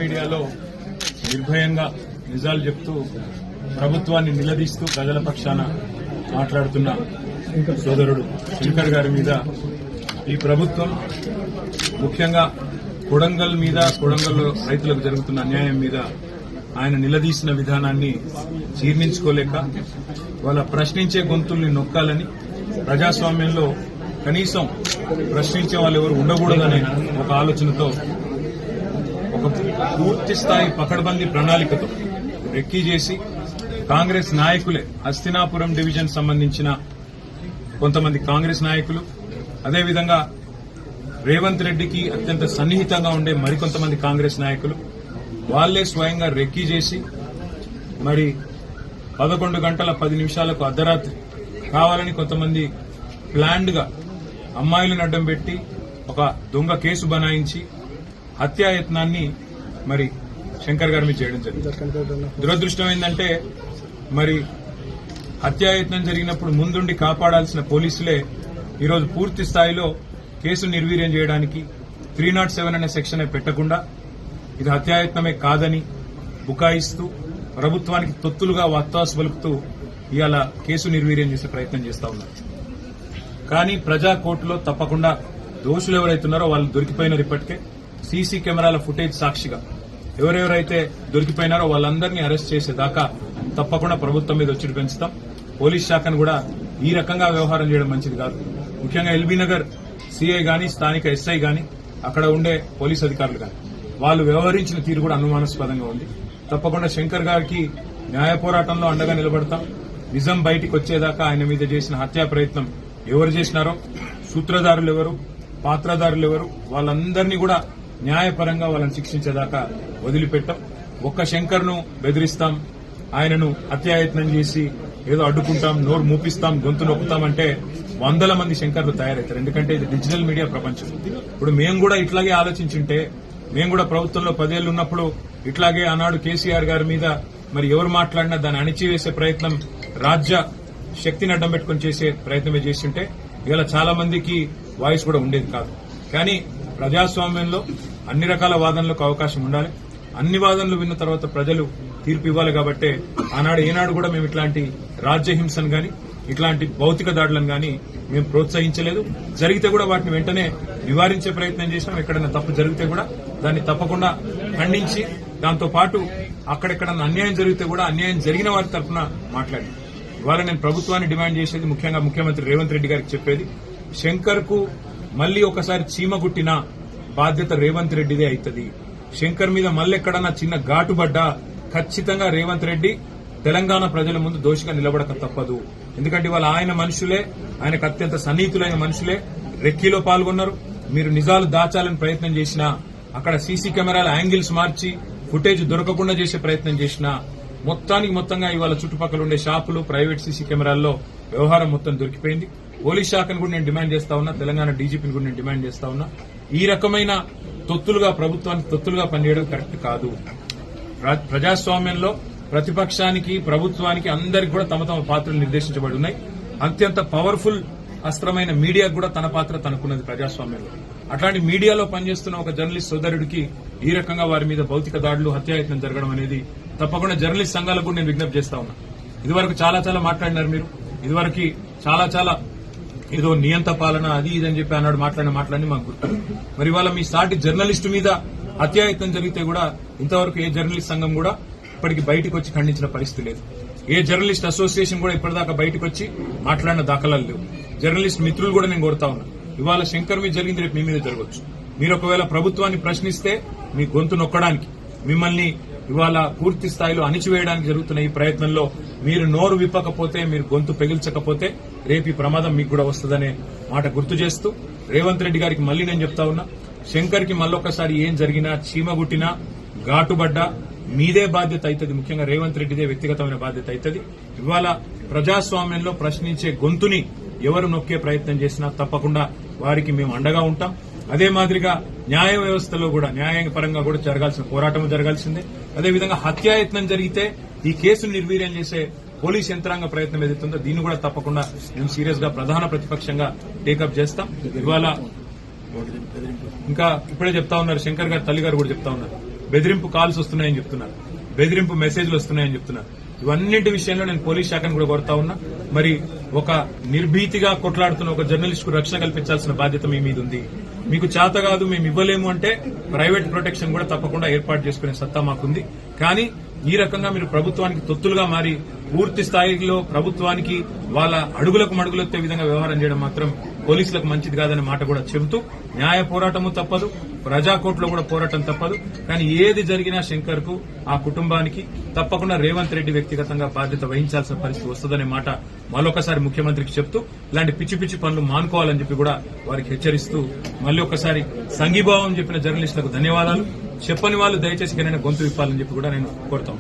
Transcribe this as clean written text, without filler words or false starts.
మీడియాలో నిర్భయంగా నిజాలు చెప్తూ ప్రభుత్వాన్ని నిలదీస్తూ ప్రజల పక్షాన మాట్లాడుతున్న సోదరుడు శంకర్ గారి మీద ఈ ప్రభుత్వం ముఖ్యంగా కొడంగల్ రైతులకు జరుగుతున్న అన్యాయం మీద ఆయన నిలదీసిన విధానాన్ని జీర్ణించుకోలేక వాళ్ళ ప్రశ్నించే గొంతుల్ని నొక్కాలని ప్రజాస్వామ్యంలో కనీసం ప్రశ్నించే వాళ్ళు ఎవరు ఉండకూడదనే ఒక ఆలోచనతో ఒక పూర్తి స్థాయి పకడ్బందీ ప్రణాళికతో రెక్కీ చేసి కాంగ్రెస్ నాయకులే హస్తినాపురం డివిజన్ సంబంధించిన కొంతమంది కాంగ్రెస్ నాయకులు అదేవిధంగా రేవంత్ రెడ్డికి అత్యంత సన్నిహితంగా ఉండే మరికొంతమంది కాంగ్రెస్ నాయకులు వాళ్లే స్వయంగా రెక్కీ చేసి మరి 11 గంటల 10 నిమిషాలకు అర్ధరాత్రి కావాలని కొంతమంది ప్లాన్డ్ గా అమ్మాయిలను అడ్డం పెట్టి ఒక దొంగ కేసు బనాయించి హత్యాయత్నాన్ని మరి శంకర్ గారి మీద చేయడం జరిగింది. దురదృష్టం ఏంటంటే మరి హత్యాయత్నం జరిగినప్పుడు ముందుండి కాపాడాల్సిన పోలీసులే ఈరోజు పూర్తి స్థాయిలో కేసు నిర్వీర్యం చేయడానికి 307 అనే సెక్షన్ పెట్టకుండా ఇది హత్యాయత్నమే కాదని బుకాయిస్తూ ప్రభుత్వానికి తొత్తులుగా వత్తాసు పలుకుతూ ఇవాళ కేసు నిర్వీర్యం చేసే ప్రయత్నం చేస్తా ఉన్నారు. కానీ ప్రజా కోర్టులో తప్పకుండా దోషులు ఎవరైతున్నారో వాళ్ళు దొరికిపోయినారు. ఇప్పటికే సీసీ కెమెరాల ఫుటేజ్ సాక్షిగా ఎవరెవరైతే దొరికిపోయినారో వాళ్ళందరినీ అరెస్ట్ చేసేదాకా తప్పకుండా ప్రభుత్వం మీద ఒత్తిడి పెంచుతాం. పోలీస్ శాఖను కూడా ఈ రకంగా వ్యవహారం చేయడం మంచిది కాదు. ముఖ్యంగా ఎల్బీ నగర్ సీఐ గాని స్థానిక ఎస్ఐ గాని అక్కడ ఉండే పోలీస్ అధికారులు గాని వాళ్ళు వ్యవహరించిన తీరు కూడా అనుమానాస్పదంగా ఉంది. తప్పకుండా శంకర్ గారికి న్యాయ పోరాటంలో అండగా నిలబడతాం. నిజం బయటికి వచ్చేదాకా ఆయన మీద చేసిన హత్యా ప్రయత్నం ఎవరు చేసినారో, సూత్రధారులు ఎవరు, పాత్రధారులు ఎవరు, వాళ్ళందరినీ కూడా న్యాయపరంగా వాళ్ళని శిక్షించేదాకా వదిలిపెట్టాం. ఒక్క శంకర్ ను బెదిరిస్తాం, ఆయనను హత్యాయత్నం చేసి ఏదో అడ్డుకుంటాం, నోరు మూపిస్తాం, గొంతు నొక్కుతామంటే 100 మంది శంకర్లు తయారవుతారు. ఎందుకంటే ఇది డిజిటల్ మీడియా ప్రపంచం. ఇప్పుడు మేము కూడా ఇట్లాగే ఆలోచించుంటే, మేము కూడా ప్రభుత్వంలో 10 ఏళ్లు ఉన్నప్పుడు ఇట్లాగే ఆనాడు కేసీఆర్ గారి మీద మరి ఎవరు మాట్లాడినా దాన్ని అణిచివేసే ప్రయత్నం, రాజ్య శక్తిని అడ్డం పెట్టుకుని చేసే ప్రయత్నమే చేస్తుంటే ఇవాళ చాలా మందికి వాయిస్ కూడా ఉండేది కాదు. కానీ ప్రజాస్వామ్యంలో అన్ని రకాల వాదనలకు అవకాశం ఉండాలి. అన్ని వాదనలు విన్న తర్వాత ప్రజలు తీర్పు ఇవ్వాలి. కాబట్టి ఆనాడు ఏనాడు కూడా మేము ఇట్లాంటి రాజ్యహింసను గాని ఇట్లాంటి భౌతిక దాడులను గాని మేము ప్రోత్సహించలేదు. జరిగితే కూడా వాటిని వెంటనే నివారించే ప్రయత్నం చేసినాం. ఎక్కడైనా తప్పు జరిగితే కూడా దాన్ని తప్పకుండా ఖండించి దాంతో పాటు అక్కడెక్కడన్నా అన్యాయం జరిగితే కూడా అన్యాయం జరిగిన వారి తరఫున మాట్లాడి ఇవాళ నేను ప్రభుత్వాన్ని డిమాండ్ చేసేది, ముఖ్యంగా ముఖ్యమంత్రి రేవంత్ రెడ్డి గారికి చెప్పేది, శంకర్ కు మళ్లీ ఒకసారి చీమ గుట్టిన బాధ్యత రేవంత్ రెడ్డిదే అవుతుంది. శంకర్ మీద మళ్ళెక్కడన్నా చిన్న ఘాటుబడ్డా ఖచ్చితంగా రేవంత్ రెడ్డి తెలంగాణ ప్రజల ముందు దోషిగా నిలబడక తప్పదు. ఎందుకంటే ఇవాళ ఆయన మనుషులే, ఆయనకు అత్యంత సన్నిహితులైన మనుషులే రెక్కీలో పాల్గొన్నారు. మీరు నిజాలు దాచాలని ప్రయత్నం చేసినా, అక్కడ సీసీ కెమెరాల యాంగిల్స్ మార్చి ఫుటేజ్ దొరకకుండా చేసే ప్రయత్నం చేసినా, మొత్తంగా ఇవాళ చుట్టుపక్కల ఉండే షాపులు, ప్రైవేట్ సీసీ కెమెరాల్లో వ్యవహారం మొత్తం దొరికిపోయింది. పోలీస్ శాఖను కూడా నేను డిమాండ్ చేస్తా ఉన్నా, తెలంగాణ డీజీపీని కూడా నేను డిమాండ్ చేస్తా ఉన్నా. ఈ రకమైన ప్రభుత్వానికి తొత్తులుగా పనిచేయడం కరెక్ట్ కాదు. ప్రజాస్వామ్యంలో ప్రతిపక్షానికి, ప్రభుత్వానికి అందరికీ కూడా తమ తమ పాత్రలు నిర్దేశించబడి ఉన్నాయి. అత్యంత పవర్ఫుల్ అస్త్రమైన మీడియాకు కూడా తన పాత్ర తనకున్నది ప్రజాస్వామ్యంలో. అట్లాంటి మీడియాలో పనిచేస్తున్న ఒక జర్నలిస్ట్ సోదరుడికి ఈ రకంగా వారి మీద భౌతిక దాడులు, హత్యాయత్నం జరగడం అనేది తప్పకుండా జర్నలిస్ట్ సంఘాలకు కూడా నేను విజ్ఞప్తి చేస్తా ఉన్నా. ఇదివరకు చాలా మాట్లాడినారు మీరు. ఇదివరకు చాలా ఏదో నియంత పాలన అది ఇదని చెప్పి అన్నాడు మాట్లాడి మాకు గుర్తు. మరి ఇవాళ మీ సాటి జర్నలిస్టు మీద హత్యాయత్నం జరిగితే కూడా ఇంతవరకు ఏ జర్నలిస్ట్ సంఘం కూడా ఇప్పటికి బయటకు వచ్చి ఖండించిన పరిస్థితి లేదు. ఏ జర్నలిస్ట్ అసోసియేషన్ కూడా ఇప్పటిదాకా బయటకు వచ్చి మాట్లాడిన దాఖలాలు లేవు. జర్నలిస్ట్ మిత్రులు కూడా నేను కోరుతా ఉన్నా, ఇవాళ శంకర్ మీద జరిగింది రేపు మీ మీద జరగవచ్చు. మీరు ఒకవేళ ప్రభుత్వాన్ని ప్రశ్నిస్తే మీ గొంతు నొక్కడానికి, మిమ్మల్ని ఇవాళ పూర్తి స్థాయిలో అణిచివేయడానికి జరుగుతున్న ఈ ప్రయత్నంలో మీరు నోరు విప్పకపోతే, మీరు గొంతు పెగిల్చకపోతే రేపు ఈ ప్రమాదం మీకు కూడా వస్తుందనే మాట గుర్తు చేస్తూ రేవంత్ రెడ్డి గారికి మళ్లీ నేను చెప్తా ఉన్నా, శంకర్ కి మళ్ళొక్కసారి ఏం జరిగినా, చీమగుట్టినా, ఘాటుబడ్డా మీదే బాధ్యత అవుతుంది. ముఖ్యంగా రేవంత్ రెడ్డిదే వ్యక్తిగతమైన బాధ్యత అవుతుంది. ఇవాళ ప్రజాస్వామ్యంలో ప్రశ్నించే గొంతుని ఎవరు నొక్కే ప్రయత్నం చేసినా తప్పకుండా వారికి మేము అండగా ఉంటాం. అదే మాదిరిగా న్యాయ వ్యవస్థలో కూడా న్యాయపరంగా కూడా జరగాల్సిన పోరాటం జరగాల్సిందే. అదేవిధంగా హత్యాయత్నం జరిగితే ఈ కేసును నిర్వీర్యం చేసే పోలీస్ యంత్రాంగ ప్రయత్నం ఏదైతుందో దీన్ని కూడా తప్పకుండా మేము సీరియస్ గా ప్రధాన ప్రతిపక్షంగా టేకప్ చేస్తాం. ఇవాళ ఇంకా ఇప్పుడే చెప్తా ఉన్నారు, శంకర్ గారు తల్లి గారు కూడా చెప్తా ఉన్నారు, బెదిరింపు కాల్స్ వస్తున్నాయని చెప్తున్నారు, బెదిరింపు మెసేజ్లు వస్తున్నాయని చెప్తున్నారు. ఇవన్నింటి విషయంలో నేను పోలీస్ శాఖను కూడా కోరుతా ఉన్నా. మరి ఒక నిర్భీతిగా కొట్లాడుతున్న ఒక జర్నలిస్ట్ కు రక్షణ కల్పించాల్సిన బాధ్యత మీ మీద ఉంది. మీకు చేత కాదు, మేము ఇవ్వలేము అంటే ప్రైవేట్ ప్రొటెక్షన్ కూడా తప్పకుండా ఏర్పాటు చేసుకునే సత్తా మాకుంది. కానీ ఈ రకంగా మీరు ప్రభుత్వానికి తొత్తులుగా మారి పూర్తి స్థాయిలో ప్రభుత్వానికి వాళ్ళ అడుగులకు మడుగులెత్తే విధంగా వ్యవహారం చేయడం మాత్రం పోలీసులకు మంచిది కాదనే మాట కూడా చెబుతూ, న్యాయ పోరాటము తప్పదు, ప్రజాకోర్టులో కూడా పోరాటం తప్పదు. కానీ ఏది జరిగినా శంకర్ కు, ఆ కుటుంబానికి తప్పకుండా రేవంత్ రెడ్డి వ్యక్తిగతంగా బాధ్యత వహించాల్సిన పరిస్థితి వస్తుందనే మాట మళ్ళొకసారి ముఖ్యమంత్రికి చెప్తూ, ఇలాంటి పిచ్చి పిచ్చి పనులు మానుకోవాలని చెప్పి కూడా వారికి హెచ్చరిస్తూ, మళ్ళీ ఒకసారి సంఘీభావం చెప్పిన జర్నలిస్టులకు ధన్యవాదాలు. చెప్పని వాళ్ళు దయచేసి గొంతు విప్పాలని చెప్పి కూడా నేను కోరుతాను.